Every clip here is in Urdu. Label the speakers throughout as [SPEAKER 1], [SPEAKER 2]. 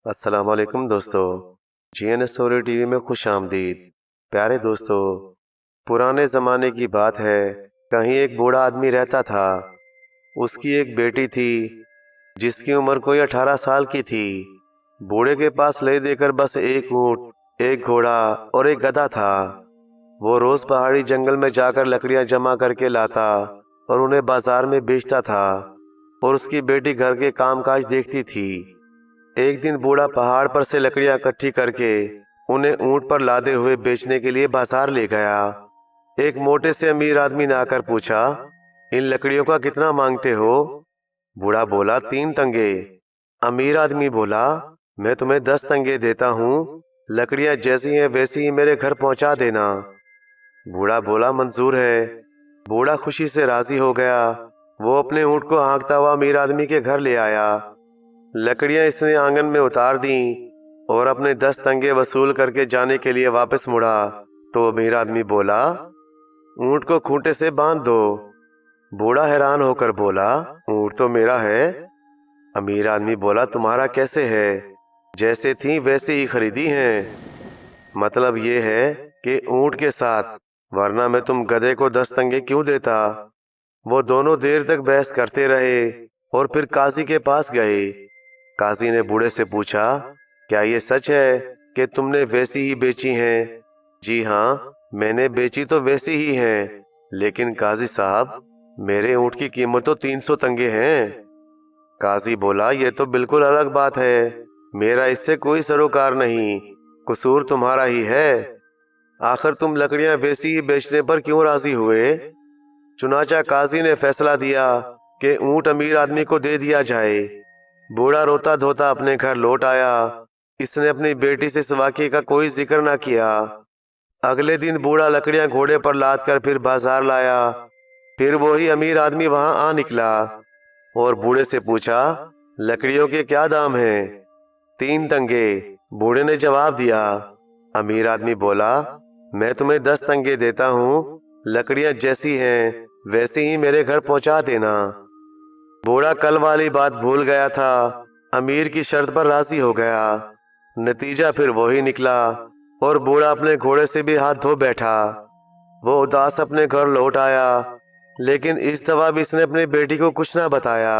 [SPEAKER 1] السلام علیکم دوستو، G N S story T V میں خوش آمدید۔ پیارے دوستو، پرانے زمانے کی بات ہے، کہیں ایک بوڑھا آدمی رہتا تھا۔ اس کی ایک بیٹی تھی جس کی عمر کوئی 18 سال کی تھی۔ بوڑھے کے پاس لے دے کر بس ایک اونٹ، ایک گھوڑا اور ایک گدھا تھا۔ وہ روز پہاڑی جنگل میں جا کر لکڑیاں جمع کر کے لاتا اور انہیں بازار میں بیچتا تھا، اور اس کی بیٹی گھر کے کام کاج دیکھتی تھی۔ ایک دن بوڑھا پہاڑ پر سے لکڑیاں اکٹھی کر کے انہیں اونٹ پر لادے ہوئے بیچنے کے لیے بازار لے گیا۔ ایک موٹے سے امیر آدمی نے آ کر پوچھا، ان لکڑیوں کا کتنا مانگتے ہو؟ بوڑھا بولا، 3 تنگے۔ امیر آدمی بولا، میں تمہیں 10 تنگے دیتا ہوں، لکڑیاں جیسی ہیں ویسی ہی میرے گھر پہنچا دینا۔ بوڑھا بولا، منظور ہے۔ بوڑھا خوشی سے راضی ہو گیا۔ وہ اپنے اونٹ کو ہانکتا ہوا امیر آدمی کے گھر لے آیا۔ لکڑیاں اس نے آنگن میں اتار دیں اور اپنے 10 تنگے وصول کر کے جانے کے لیے واپس مڑا تو امیر آدمی بولا، اونٹ کو کھوٹے سے باندھ دو۔ بوڑھا حیران ہو کر بولا، اونٹ تو میرا ہے۔ امیر آدمی بولا، تمہارا کیسے ہے؟ جیسے تھیں ویسے ہی خریدی ہیں۔ مطلب یہ ہے کہ اونٹ کے ساتھ، ورنہ میں تم گدھے کو 10 تنگے کیوں دیتا؟ وہ دونوں دیر تک بحث کرتے رہے اور پھر قاضی کے پاس گئے۔ قاضی نے بوڑھے سے پوچھا، کیا یہ سچ ہے کہ تم نے ویسی ہی بیچی ہیں؟ جی ہاں، میں نے بیچی تو ویسی ہی ہیں، لیکن قاضی صاحب، میرے اونٹ کی قیمت تو 300 تنگے ہیں۔ قاضی بولا، یہ تو بالکل الگ بات ہے، میرا اس سے کوئی سروکار نہیں، قصور تمہارا ہی ہے۔ آخر تم لکڑیاں ویسی ہی بیچنے پر کیوں راضی ہوئے؟ چنانچہ قاضی نے فیصلہ دیا کہ اونٹ امیر آدمی کو دے دیا جائے۔ بوڑھا روتا دھوتا اپنے گھر لوٹ آیا۔ اس نے اپنی بیٹی سے اس واقعے کا کوئی ذکر نہ کیا۔ اگلے دن بوڑھا لکڑیاں گھوڑے پر لاد کر پھر بازار لایا۔ پھر وہی امیر آدمی وہاں آ نکلا اور بوڑھے سے پوچھا، لکڑیوں کے کیا دام ہیں؟ 3 تنگے، بوڑھے نے جواب دیا۔ امیر آدمی بولا، میں تمہیں 10 تنگے دیتا ہوں، لکڑیاں جیسی ہیں ویسی ہی میرے گھر پہنچا دینا۔ بوڑھا کل والی بات بھول گیا تھا، امیر کی شرط پر راضی ہو گیا۔ نتیجہ پھر وہی نکلا اور بوڑھا اپنے گھوڑے سے بھی ہاتھ دھو بیٹھا۔ وہ اداس اپنے گھر لوٹ آیا، لیکن اس دفعہ بھی اس نے اپنی بیٹی کو کچھ نہ بتایا۔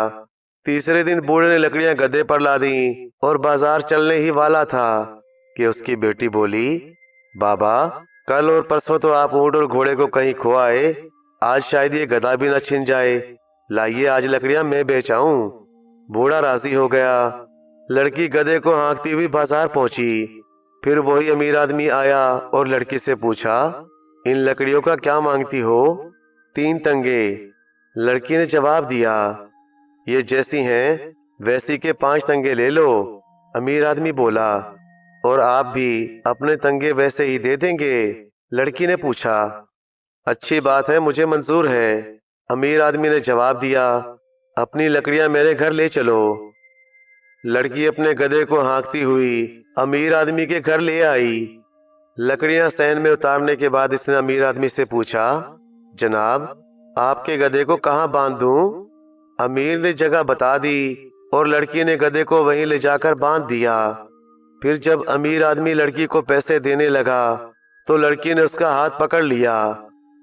[SPEAKER 1] تیسرے دن بوڑھے نے لکڑیاں گدھے پر لادیں اور بازار چلنے ہی والا تھا کہ اس کی بیٹی بولی، بابا، کل اور پرسوں تو آپ اونٹ اور گھوڑے کو کہیں کھو آئے، آج شاید یہ گدھا بھی نہ چھن جائے، لائیے آج لکڑیاں میں بیچ آؤں۔ بوڑھا راضی ہو گیا۔ لڑکی گدھے کو ہانکتی ہوئی بازار پہنچی۔ پھر وہی امیر آدمی آیا اور لڑکی سے پوچھا، ان لکڑیوں کا کیا مانگتی ہو؟ 3 تنگے۔ لڑکی نے جواب دیا، یہ جیسی ہیں ویسی کے 5 تنگے لے لو۔ امیر آدمی بولا، اور آپ بھی اپنے تنگے ویسے ہی دے دیں گے؟ لڑکی نے پوچھا۔ اچھی بات ہے، مجھے منظور ہے۔ امیر آدمی نے جواب دیا، اپنی لکڑیاں میرے گھر لے چلو۔ لڑکی اپنے گدھے کو ہانکتی ہوئی امیر آدمی کے گھر لے آئی۔ لکڑیاں صحن میں اتارنے کے بعد اس نے امیر آدمی سے پوچھا، جناب، آپ کے گدھے کو کہاں باندھ دوں؟ امیر نے جگہ بتا دی اور لڑکی نے گدھے کو وہیں لے جا کر باندھ دیا۔ پھر جب امیر آدمی لڑکی کو پیسے دینے لگا تو لڑکی نے اس کا ہاتھ پکڑ لیا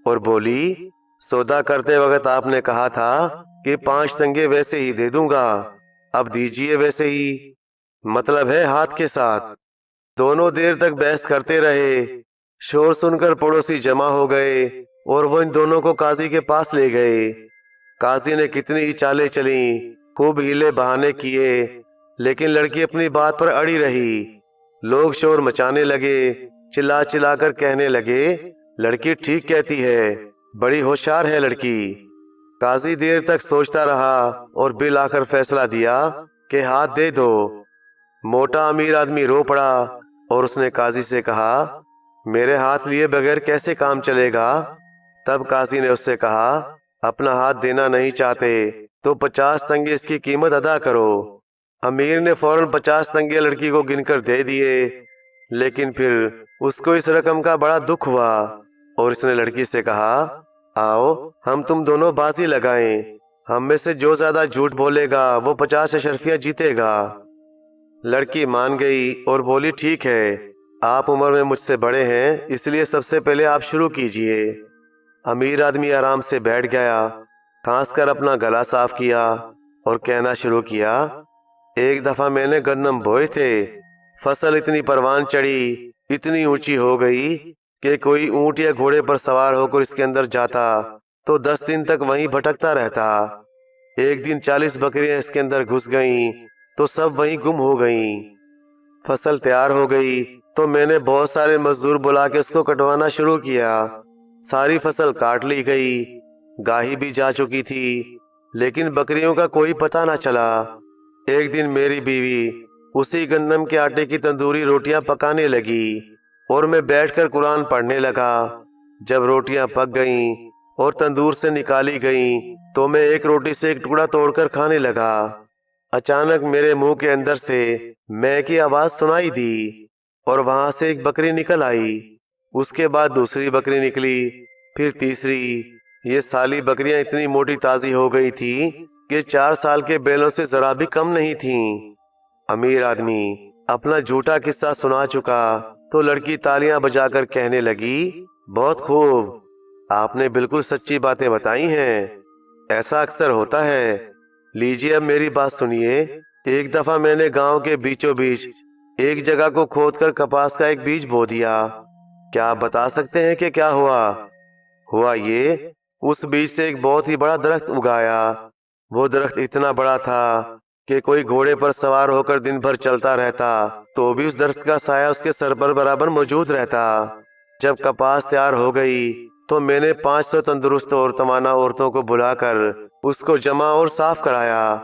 [SPEAKER 1] اور بولی، سودا کرتے وقت آپ نے کہا تھا کہ 5 تنگے ویسے ہی دے دوں گا، اب دیجئے ویسے ہی، مطلب ہے ہاتھ کے ساتھ۔ دونوں دیر تک بحث کرتے رہے۔ شور سن کر پڑوسی جمع ہو گئے اور وہ ان دونوں کو قاضی کے پاس لے گئے۔ قاضی نے کتنی ہی چالیں چلیں، خوب ہیلے بہانے کیے، لیکن لڑکی اپنی بات پر اڑی رہی۔ لوگ شور مچانے لگے، چلا چلا کر کہنے لگے، لڑکی ٹھیک کہتی ہے، بڑی ہوشیار ہے لڑکی۔ قاضی دیر تک سوچتا رہا اور بالآخر فیصلہ دیا کہ ہاتھ دے دو۔ موٹا امیر آدمی رو پڑا اور اس نے قاضی سے کہا، میرے ہاتھ لیے بغیر کیسے کام چلے گا؟ تب قاضی نے اس سے کہا، اپنا ہاتھ دینا نہیں چاہتے تو 50 تنگے اس کی قیمت ادا کرو۔ امیر نے فوراً 50 تنگے لڑکی کو گن کر دے دیے، لیکن پھر اس کو اس رقم کا بڑا دکھ ہوا اور اس نے لڑکی سے کہا، آؤ ہم تم دونوں بازی لگائیں، ہم میں سے جو زیادہ جھوٹ بولے گا وہ 50 اشرفیاں جیتے گا۔ لڑکی مان گئی اور بولی ٹھیک ہے، آپ عمر میں مجھ سے بڑے ہیں، اس لیے سب سے پہلے آپ شروع کیجئے۔ امیر آدمی آرام سے بیٹھ گیا، کھانس کر اپنا گلا صاف کیا اور کہنا شروع کیا، ایک دفعہ میں نے گندم بوئے تھے، فصل اتنی پروان چڑھی، اتنی اونچی ہو گئی کہ کوئی اونٹ یا گھوڑے پر سوار ہو کر اس کے اندر جاتا تو 10 دن تک وہیں بھٹکتا رہتا۔ ایک دن 40 بکریاں اس کے اندر گھس گئیں تو سب وہیں گم ہو گئیں۔ فصل تیار ہو گئی تو میں نے بہت سارے مزدور بلا کے اس کو کٹوانا شروع کیا۔ ساری فصل کاٹ لی گئی، گاہی بھی جا چکی تھی، لیکن بکریوں کا کوئی پتہ نہ چلا۔ ایک دن میری بیوی اسی گندم کے آٹے کی تندوری روٹیاں پکانے لگی اور میں بیٹھ کر قرآن پڑھنے لگا۔ جب روٹیاں پک گئیں اور تندور سے نکالی گئیں تو میں ایک روٹی سے ایک ٹکڑا توڑ کر کھانے لگا۔ اچانک میرے منہ کے اندر سے میں کی آواز سنائی دی اور وہاں سے ایک بکری نکل آئی۔ اس کے بعد دوسری بکری نکلی، پھر تیسری۔ یہ سالی بکریاں اتنی موٹی تازی ہو گئی تھی کہ 4 سال کے بیلوں سے ذرا بھی کم نہیں تھیں۔ امیر آدمی اپنا جھوٹا قصہ سنا چکا تو لڑکی تالیاں بجا کر کہنے لگی، بہت خوب، آپ نے بالکل سچی باتیں بتائی ہیں، ایسا اکثر ہوتا ہے۔ لیجیے اب میری بات سنیے۔ ایک دفعہ میں نے گاؤں کے بیچوں بیچ ایک جگہ کو کھود کر کپاس کا ایک بیج بو دیا۔ کیا آپ بتا سکتے ہیں کہ کیا ہوا؟ ہوا یہ، اس بیج سے ایک بہت ہی بڑا درخت اگایا۔ وہ درخت اتنا بڑا تھا کہ کوئی گھوڑے پر سوار ہو کر دن بھر چلتا رہتا تو بھی اس درخت کا سایہ اس کے سر پر برابر موجود رہتا۔ جب کپاس تیار ہو گئی تو میں نے 500 تندرست اور توانا عورتوں کو بلا کر اس کو جمع اور صاف کرایا۔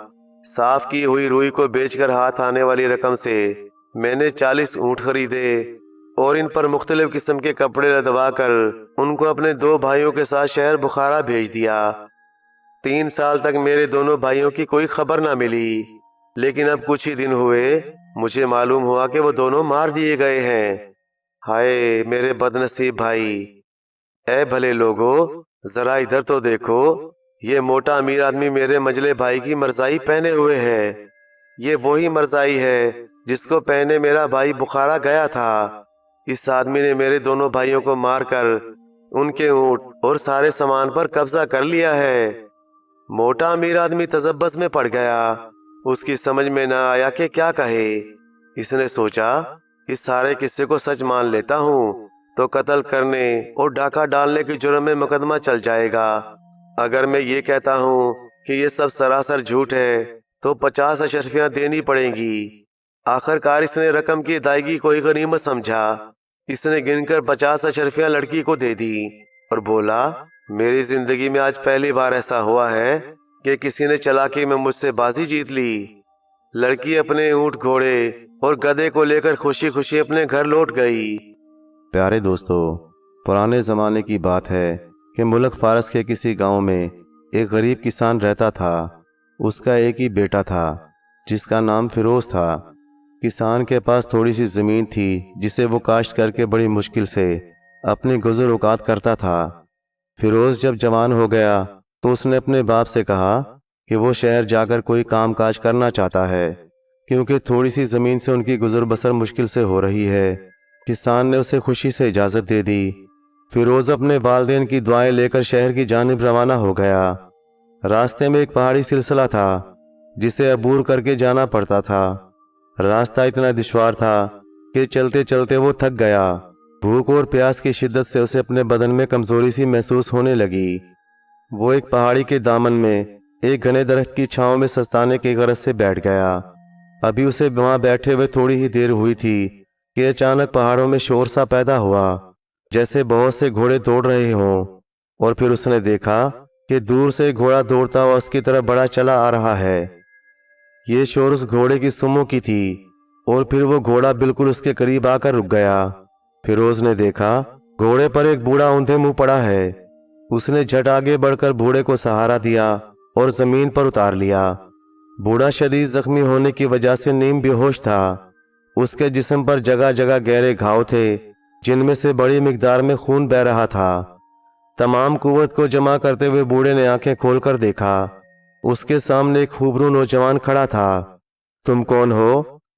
[SPEAKER 1] صاف کی ہوئی روئی کو بیچ کر ہاتھ آنے والی رقم سے میں نے 40 اونٹ خریدے اور ان پر مختلف قسم کے کپڑے لدوا کر ان کو اپنے 2 بھائیوں کے ساتھ شہر بخارا بھیج دیا۔ 3 سال تک میرے دونوں بھائیوں کی کوئی خبر نہ ملی، لیکن اب کچھ ہی دن ہوئے مجھے معلوم ہوا کہ وہ دونوں مار دیے گئے ہیں۔ ہائے میرے بد نصیب بھائی! اے بھلے لوگو، ذرا ادھر تو دیکھو، یہ موٹا امیر آدمی میرے مجلے بھائی کی مرزائی پہنے ہوئے ہے۔ یہ وہی مرزائی ہے جس کو پہنے میرا بھائی بخارا گیا تھا۔ اس آدمی نے میرے دونوں بھائیوں کو مار کر ان کے اونٹ اور سارے سامان پر قبضہ کر لیا ہے۔ موٹا امیر آدمی تذبذب میں پڑ گیا، اس کی سمجھ میں نہ آیا کہ کیا کہے۔ اس نے سوچا، اس سارے قصے کو سچ مان لیتا ہوں تو قتل کرنے اور ڈاکہ ڈالنے کے جرم میں مقدمہ چل جائے گا۔ اگر میں یہ کہتا ہوں کہ یہ سب سراسر جھوٹ ہے تو 50 اشرفیاں دینی پڑیں گی۔ آخر کار اس نے رقم کی ادائیگی کو ایک غنیمت سمجھا۔ اس نے گن کر 50 اشرفیاں لڑکی کو دے دی اور بولا، میری زندگی میں آج پہلی بار ایسا ہوا ہے کہ کسی نے چلاکی میں مجھ سے بازی جیت لی۔ لڑکی اپنے اونٹ گھوڑے اور گدھے کو لے کر خوشی خوشی اپنے گھر لوٹ گئی۔
[SPEAKER 2] پیارے دوستو، پرانے زمانے کی بات ہے کہ ملک فارس کے کسی گاؤں میں ایک غریب کسان رہتا تھا۔ اس کا ایک ہی بیٹا تھا جس کا نام فیروز تھا۔ کسان کے پاس تھوڑی سی زمین تھی جسے وہ کاشت کر کے بڑی مشکل سے اپنی گزر اوقات کرتا تھا۔ فیروز جب جوان ہو گیا تو اس نے اپنے باپ سے کہا کہ وہ شہر جا کر کوئی کام کاج کرنا چاہتا ہے، کیونکہ تھوڑی سی زمین سے ان کی گزر بسر مشکل سے ہو رہی ہے۔ کسان نے اسے خوشی سے اجازت دے دی۔ فیروز اپنے والدین کی دعائیں لے کر شہر کی جانب روانہ ہو گیا۔ راستے میں ایک پہاڑی سلسلہ تھا جسے عبور کر کے جانا پڑتا تھا۔ راستہ اتنا دشوار تھا کہ چلتے چلتے وہ تھک گیا۔ بھوک اور پیاس کی شدت سے اسے اپنے بدن میں کمزوری سی محسوس ہونے لگی۔ وہ ایک پہاڑی کے دامن میں ایک گھنے درخت کی چھاؤں میں سستانے کی غرض سے بیٹھ گیا۔ ابھی اسے وہاں بیٹھے ہوئے تھوڑی ہی دیر ہوئی تھی کہ اچانک پہاڑوں میں شور سا پیدا ہوا، جیسے بہت سے گھوڑے دوڑ رہے ہوں، اور پھر اس نے دیکھا کہ دور سے ایک گھوڑا دوڑتا ہوا اس کی طرف بڑا چلا آ رہا ہے۔ یہ شور اس گھوڑے کی سموں کی تھی، اور پھر وہ گھوڑا بالکل اس کے قریب آ کر رک گیا۔ فیروز نے دیکھا گھوڑے پر ایک بوڑھا اوندھے منہ پڑا ہے۔ اس نے جھٹ آگے بڑھ کر بوڑھے کو سہارا دیا اور زمین پر اتار لیا۔ بوڑھا شدید زخمی ہونے کی وجہ سے نیم بے ہوش تھا۔ اس کے جسم پر جگہ جگہ گہرے گھاؤ تھے جن میں سے بڑی مقدار میں خون بہہ رہا تھا۔ تمام قوت کو جمع کرتے ہوئے بوڑھے نے آنکھیں کھول کر دیکھا۔ اس کے سامنے ایک خوبرو نوجوان کھڑا تھا۔ تم کون ہو؟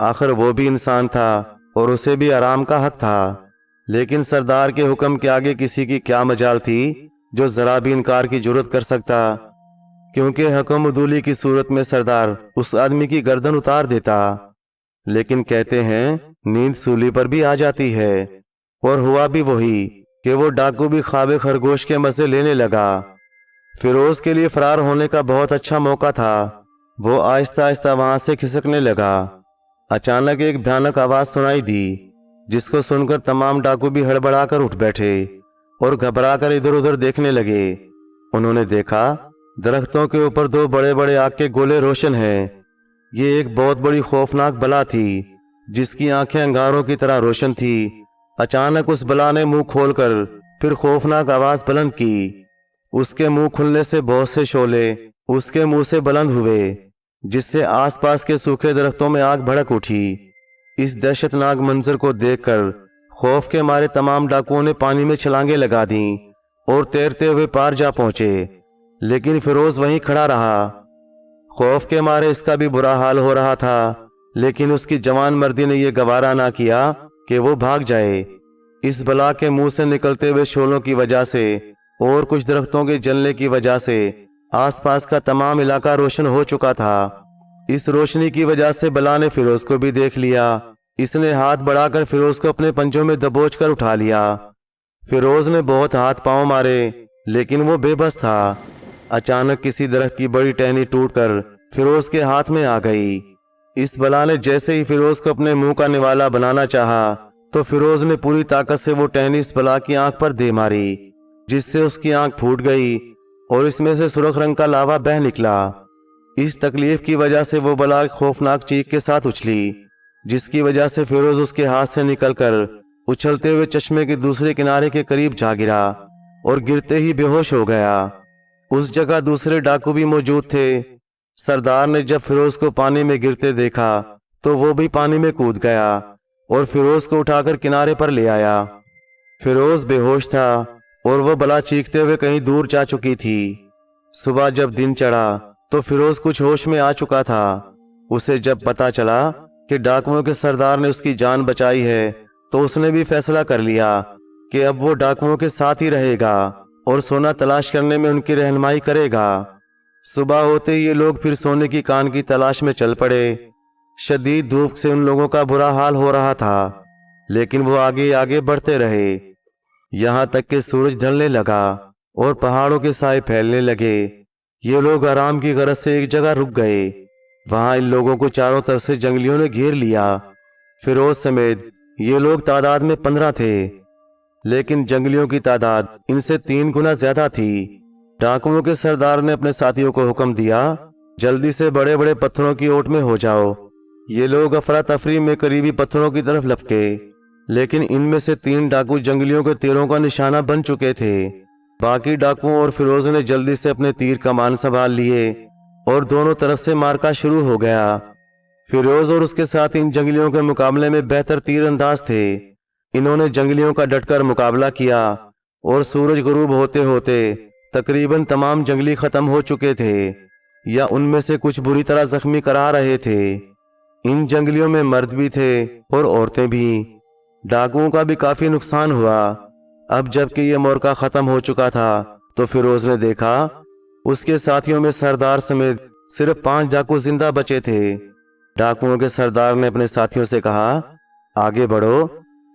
[SPEAKER 2] آخر وہ بھی انسان تھا اور اسے بھی آرام کا حق تھا، لیکن سردار کے حکم کے آگے کسی کی کیا مجال تھی جو ذرا بھی انکار کی جرت کر سکتا، کیونکہ حکم عدولی کی صورت میں سردار اس آدمی کی گردن اتار دیتا۔ لیکن کہتے ہیں نیند سولی پر بھی آ جاتی ہے، اور ہوا بھی وہی کہ وہ ڈاکو بھی خواب خرگوش کے مزے لینے لگا۔ فیروز کے لیے فرار ہونے کا بہت اچھا موقع تھا۔ وہ آہستہ آہستہ وہاں سے کھسکنے لگا۔ اچانک ایک بھیانک آواز سنائی دی، جس کو سن کر تمام ڈاکو بھی ہڑبڑا کر اٹھ بیٹھے اور گھبرا کر ادھر ادھر دیکھنے لگے۔ انہوں نے دیکھا درختوں کے اوپر دو بڑے بڑے آگ کے گولے روشن ہیں۔ یہ ایک بہت بڑی خوفناک بلا تھی جس کی آنکھیں انگاروں کی طرح روشن تھی۔ اچانک اس بلا نے منہ کھول کر پھر خوفناک آواز بلند کی۔ اس کے منہ کھلنے سے بہت سے شعلے اس کے منہ سے بلند ہوئے، جس سے آس پاس کے سوکھے درختوں میں آگ بھڑک اٹھی۔ اس دہشت ناک منظر کو دیکھ کر خوف کے مارے تمام ڈاکوؤں نے پانی میں چھلانگیں لگا دیں اور تیرتے ہوئے پار جا پہنچے، لیکن فیروز وہیں کھڑا رہا۔ خوف کے مارے اس کا بھی برا حال ہو رہا تھا، لیکن اس کی جوان مردی نے یہ گوارا نہ کیا کہ وہ بھاگ جائے۔ اس بلا کے منہ سے نکلتے ہوئے شعلوں کی وجہ سے اور کچھ درختوں کے جلنے کی وجہ سے آس پاس کا تمام علاقہ روشن ہو چکا تھا۔ اس روشنی کی وجہ سے بلا نے فیروز کو بھی دیکھ لیا۔ اس نے ہاتھ بڑھا کر فیروز کو اپنے پنجوں میں دبوچ کر اٹھا لیا۔ فیروز نے بہت ہاتھ پاؤں مارے، لیکن وہ بے بس تھا۔ اچانک کسی درخت کی بڑی ٹہنی ٹوٹ کر فیروز کے ہاتھ میں آ گئی۔ اس بلا نے جیسے ہی فیروز کو اپنے منہ کا نوالا بنانا چاہا تو فیروز نے پوری طاقت سے وہ ٹہنی اس بلا کی آنکھ پر دے ماری، جس سے اس کی آنکھ پھوٹ گئی اور اس میں سے سرخ رنگ کا لاوا بہہ نکلا۔ اس تکلیف کی وجہ سے وہ بلا ایک خوفناک چیخ کے ساتھ اچھلی، جس کی وجہ سے فیروز اس کے ہاتھ سے نکل کر اچھلتے ہوئے چشمے کے دوسرے کنارے کے قریب جا گرا اور گرتے ہی بے ہوش ہو گیا۔ اس جگہ دوسرے ڈاکو بھی موجود تھے۔ سردار نے جب فیروز کو پانی میں گرتے دیکھا تو وہ بھی پانی میں کود گیا اور فیروز کو اٹھا کر کنارے پر لے آیا۔ فیروز بے ہوش تھا اور وہ بلا چیختے ہوئے کہیں دور جا چکی تھی۔ صبح جب دن چڑھا تو فیروز کچھ ہوش میں آ چکا تھا۔ اسے جب پتا چلا کہ ڈاکوؤں کے سردار نے اس کی جان بچائی ہے تو اس نے بھی فیصلہ کر لیا کہ اب وہ ڈاکوؤں کے ساتھ ہی رہے گا اور سونا تلاش کرنے میں ان کی رہنمائی کرے گا۔ صبح ہوتے ہی یہ لوگ پھر سونے کی کان کی تلاش میں چل پڑے۔ شدید دھوپ سے ان لوگوں کا برا حال ہو رہا تھا، لیکن وہ آگے آگے بڑھتے رہے، یہاں تک کہ سورج ڈھلنے لگا اور پہاڑوں کے سائے پھیلنے لگے۔ یہ لوگ آرام کی غرض سے ایک جگہ رک گئے۔ وہاں ان لوگوں کو چاروں طرف سے جنگلیوں نے گھیر لیا۔ فیروز سمیت یہ لوگ تعداد میں 15 تھے، لیکن جنگلیوں کی تعداد ان سے 3 گنا زیادہ تھی۔ ڈاکوؤں کے سردار نے اپنے ساتھیوں کو حکم دیا، جلدی سے بڑے بڑے پتھروں کی اوٹ میں ہو جاؤ۔ یہ لوگ افراتفری میں قریبی پتھروں کی طرف لپکے، لیکن ان میں سے 3 ڈاکو جنگلیوں کے تیروں کا نشانہ بن چکے تھے۔ باقی ڈاکوؤں اور فیروز نے جلدی سے اپنے تیر کمان سنبھال لیے اور دونوں طرف سے مارکا شروع ہو گیا۔ فیروز اور اس کے ساتھ ان جنگلیوں کے مقابلے میں بہتر تیر انداز تھے۔ انہوں نے جنگلیوں کا ڈٹ کر مقابلہ کیا اور سورج غروب ہوتے ہوتے تقریباً تمام جنگلی ختم ہو چکے تھے یا ان میں سے کچھ بری طرح زخمی کرا رہے تھے۔ ان جنگلیوں میں مرد بھی تھے اور عورتیں بھی۔ ڈاکوؤں کا بھی کافی نقصان ہوا۔ اب جب کہ یہ مورکا ختم ہو چکا تھا تو فیروز نے دیکھا اس کے ساتھیوں میں سردار سمیت صرف 5 ڈاکو زندہ بچے تھے۔ ڈاکوؤں کے سردار نے اپنے ساتھیوں سے کہا، آگے بڑھو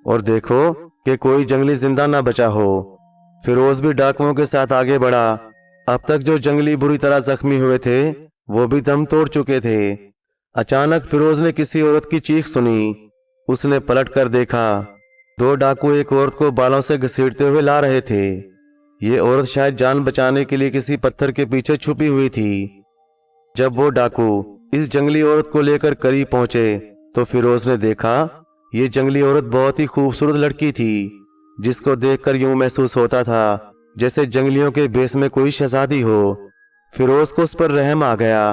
[SPEAKER 2] اور دیکھو کہ کوئی جنگلی زندہ نہ بچا ہو۔ فیروز بھی ڈاکوؤں کے ساتھ آگے بڑھا۔ اب تک جو جنگلی بری طرح زخمی ہوئے تھے وہ بھی دم توڑ چکے تھے۔ اچانک فیروز نے کسی عورت کی چیخ سنی۔ اس نے پلٹ کر دیکھا، 2 ڈاکو ایک عورت کو بالوں سے گھسیٹتے ہوئے لا رہے تھے۔ یہ عورت شاید جان بچانے کے لیے کسی پتھر کے پیچھے چھپی ہوئی تھی۔ جب وہ ڈاکو اس جنگلی عورت کو لے کر قریب پہنچے تو فیروز نے دیکھا یہ جنگلی عورت بہت ہی خوبصورت لڑکی تھی، جس کو دیکھ کر یوں محسوس ہوتا تھا جیسے جنگلیوں کے بیس میں کوئی شہزادی ہو۔ فیروز کو اس پر رحم آ گیا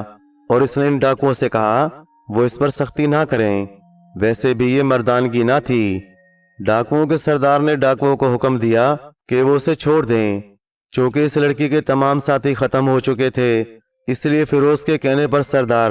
[SPEAKER 2] اور اس نے ان ڈاکوؤں سے کہا وہ اس پر سختی نہ کریں، ویسے بھی یہ مردانگی نہ تھی۔ ڈاکوؤں کے سردار نے ڈاکوؤں کو حکم دیا کہ وہ اسے چھوڑ دیں۔ چونکہ اس لڑکی کے تمام ساتھی ختم ہو چکے تھے، اس لیے فیروز کے کہنے پر سردار